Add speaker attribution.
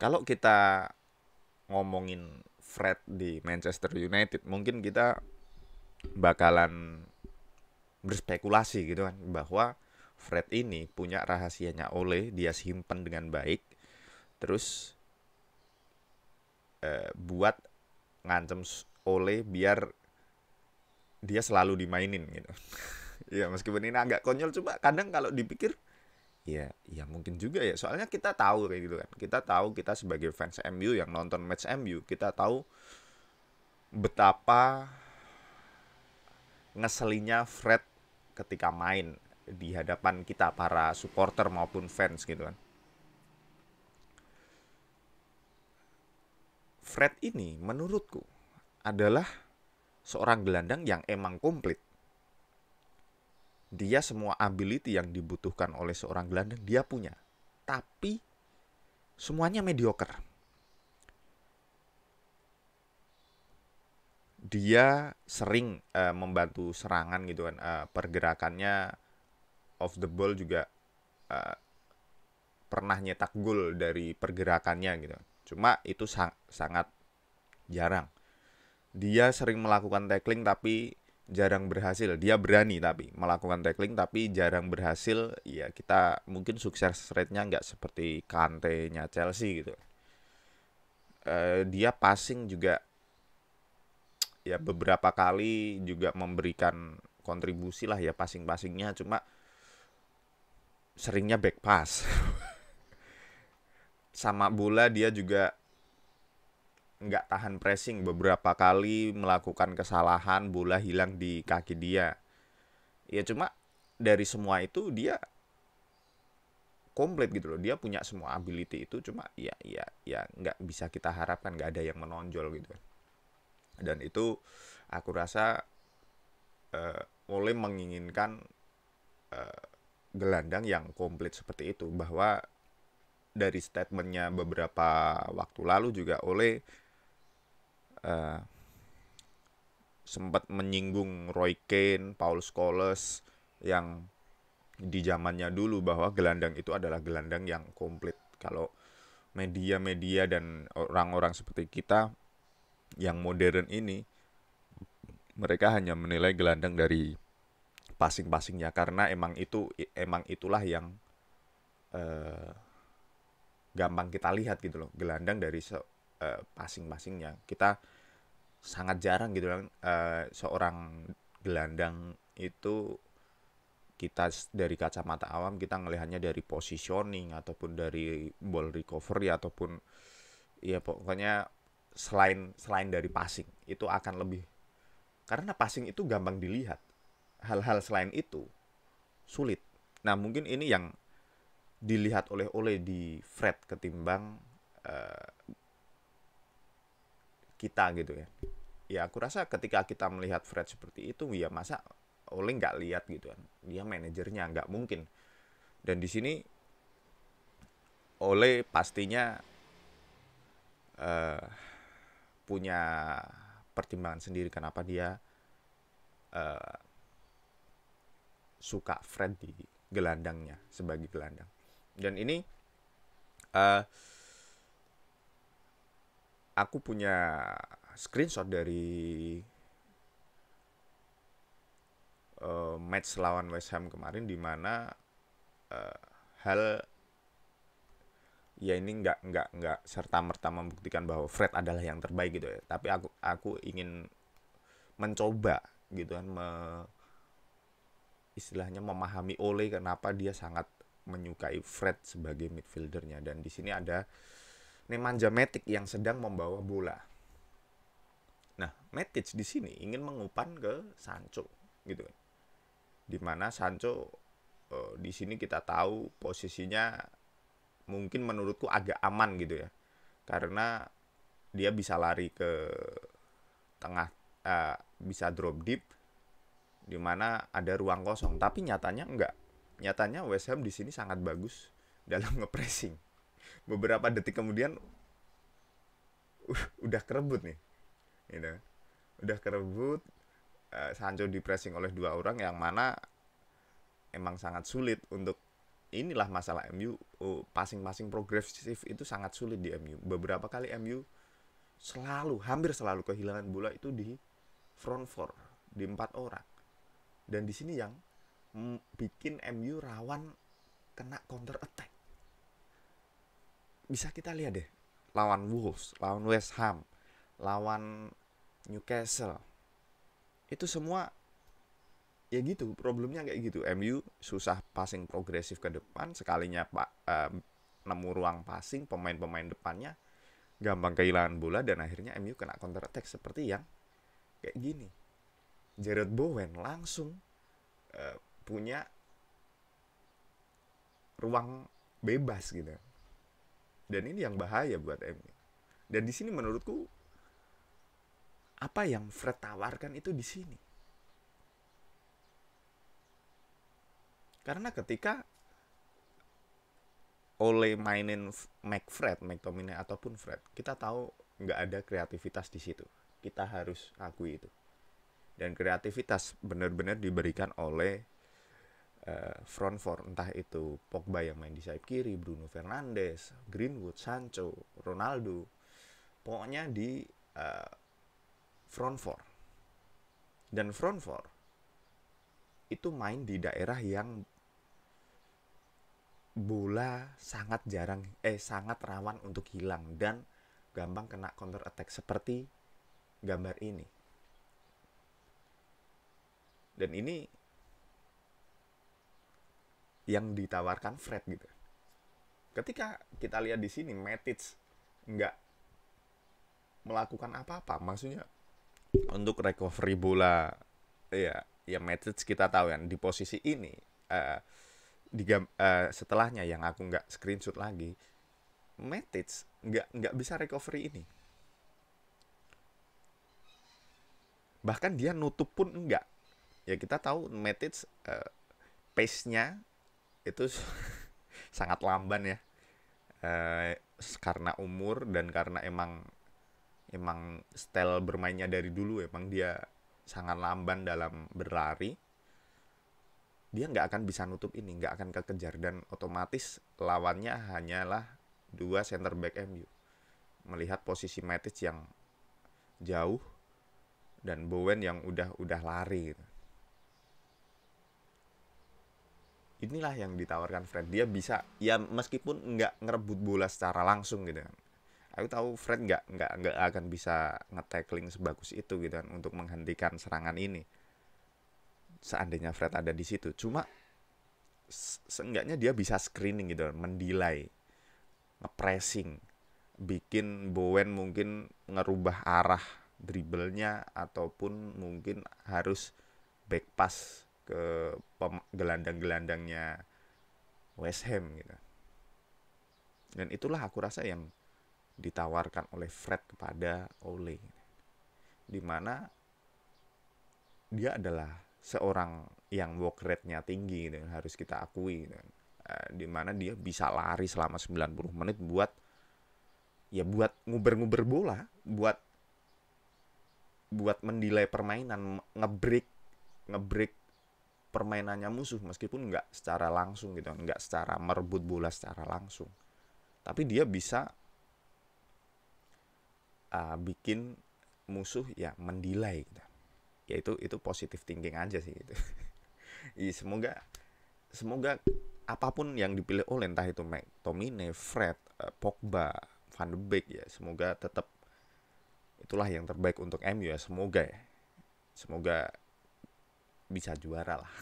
Speaker 1: Kalau kita ngomongin Fred di Manchester United, mungkin kita bakalan berspekulasi gitu kan bahwa Fred ini punya rahasianya Ole, dia simpen dengan baik, terus buat ngancem Ole biar dia selalu dimainin gitu. Ya meskipun ini agak konyol, coba kadang kalau dipikir ya, ya mungkin juga ya. Soalnya kita tahu kayak gitu kan. Kita tahu, kita sebagai fans MU yang nonton match MU, kita tahu betapa ngeselinnya Fred ketika main di hadapan kita para supporter maupun fans gitu kan. Fred ini menurutku adalah seorang gelandang yang emang komplit. Dia semua ability yang dibutuhkan oleh seorang gelandang dia punya. Tapi semuanya mediocre. Dia sering membantu serangan gitu kan. Pergerakannya off the ball juga uh, pernah nyetak gol dari pergerakannya gitu. Cuma itu sangat jarang. Dia sering melakukan tackling tapi jarang berhasil. Dia berani tapi melakukan tackling tapi jarang berhasil. Ya kita mungkin sukses rate-nya nggak seperti Kante-nya Chelsea gitu. Dia passing juga ya beberapa kali juga memberikan kontribusi lah ya passing-passingnya, cuma seringnya back pass. Sama bola dia juga nggak tahan pressing, beberapa kali melakukan kesalahan, bola hilang di kaki dia. Ya cuma dari semua itu dia komplit gitu loh, dia punya semua ability itu, cuma ya nggak bisa kita harapkan, nggak ada yang menonjol gitu. Dan itu aku rasa Ole menginginkan gelandang yang komplit seperti itu, bahwa dari statementnya beberapa waktu lalu juga Ole sempat menyinggung Roy Keane, Paul Scholes yang di zamannya dulu, bahwa gelandang itu adalah gelandang yang komplit. Kalau media-media dan orang-orang seperti kita yang modern ini, mereka hanya menilai gelandang dari passing-passingnya, karena emang itulah yang eh, gampang kita lihat gitu loh, gelandang dari passing-passingnya. Kita sangat jarang gitu kan seorang gelandang itu, kita dari kacamata awam kita ngelihatnya dari positioning ataupun dari ball recovery ataupun ya pokoknya selain selain dari passing itu akan lebih, karena passing itu gampang dilihat, hal-hal selain itu sulit. Nah mungkin ini yang dilihat oleh di Fred ketimbang uh, kita gitu ya. Ya aku rasa ketika kita melihat Fred seperti itu, ya masa Ole nggak lihat gitu kan, dia manajernya, nggak mungkin. Dan di sini Ole pastinya uh, punya pertimbangan sendiri kenapa dia uh, suka Fred di gelandangnya sebagai gelandang. Dan ini uh, aku punya screenshot dari match lawan West Ham kemarin, di mana uh, hal ya ini nggak serta merta membuktikan bahwa Fred adalah yang terbaik gitu ya, tapi aku ingin mencoba gitu kan, istilahnya memahami Ole kenapa dia sangat menyukai Fred sebagai midfieldernya. Dan di sini ada Nemanja Matic yang sedang membawa bola. Nah, Matic di sini ingin mengumpan ke Sancho gitu kan. Dimana Sancho di sini kita tahu posisinya mungkin menurutku agak aman gitu ya. Karena dia bisa lari ke tengah, bisa drop deep di mana ada ruang kosong, tapi nyatanya enggak. Nyatanya West Ham di sini sangat bagus dalam ngepressing. Beberapa detik kemudian udah kerebut nih, gitu. Udah kerebut, Sancho di pressing oleh dua orang yang mana emang sangat sulit untuk inilah masalah MU. Passing progresif itu sangat sulit di MU. Beberapa kali MU hampir selalu kehilangan bola itu di front four, di 4 orang. Dan di sini yang bikin MU rawan kena counter attack. Bisa kita lihat deh, lawan Wolves, lawan West Ham, lawan Newcastle, itu semua ya gitu, problemnya kayak gitu. MU susah passing progresif ke depan, sekalinya nemu ruang passing, pemain-pemain depannya gampang kehilangan bola, dan akhirnya MU kena counter attack seperti yang kayak gini. Jarrod Bowen langsung punya ruang bebas gitu, dan ini yang bahaya buat MU. Dan di sini menurutku apa yang Fred tawarkan itu di sini. Karena ketika Ole mainin McTominay ataupun Fred, kita tahu nggak ada kreativitas di situ. Kita harus akui itu. Dan kreativitas benar-benar diberikan oleh front four, entah itu Pogba yang main di sayap kiri, Bruno Fernandes, Greenwood, Sancho, Ronaldo, pokoknya di front four. Dan front four itu main di daerah yang bola sangat rawan untuk hilang dan gampang kena counter attack seperti gambar ini. Dan ini yang ditawarkan Fred gitu. Ketika kita lihat di sini, Matic nggak melakukan apa-apa, maksudnya untuk recovery bola. Ya Matic kita tahu kan di posisi ini, setelahnya yang aku nggak screenshot lagi, Matic nggak bisa recovery ini. Bahkan dia nutup pun enggak. Ya kita tahu Matic pace-nya itu sangat lamban ya, karena umur dan karena emang style bermainnya dari dulu, emang dia sangat lamban dalam berlari. Dia nggak akan bisa nutup ini, nggak akan kekejar, dan otomatis lawannya hanyalah 2 center back MU. Melihat posisi Matic yang jauh dan Bowen yang udah lari gitu. Inilah yang ditawarkan Fred. Dia bisa, ya meskipun nggak ngerebut bola secara langsung gitu kan. Aku tahu Fred nggak akan bisa nge-tackling sebagus itu gitu kan untuk menghentikan serangan ini. Seandainya Fred ada di situ, cuma seenggaknya dia bisa screening gitu, mendelay, nge-pressing, bikin Bowen mungkin ngerubah arah dribblenya ataupun mungkin harus back pass ke gelandang-gelandangnya West Ham gitu. Dan itulah aku rasa yang ditawarkan oleh Fred kepada Ole, dimana dia adalah seorang yang work rate-nya tinggi gitu, harus kita akui gitu. Dimana dia bisa lari selama 90 menit buat nguber-nguber bola, buat mendelay permainan, ngebreak permainannya musuh, meskipun nggak secara langsung gitu, nggak secara merebut bola secara langsung, tapi dia bisa bikin musuh ya mendelay gitu. Ya itu positive thinking aja sih gitu. Ya, semoga apapun yang dipilih oleh, entah itu McTominay, Fred, Pogba, Van de Beek, ya semoga tetap itulah yang terbaik untuk MU ya, semoga bisa juara lah.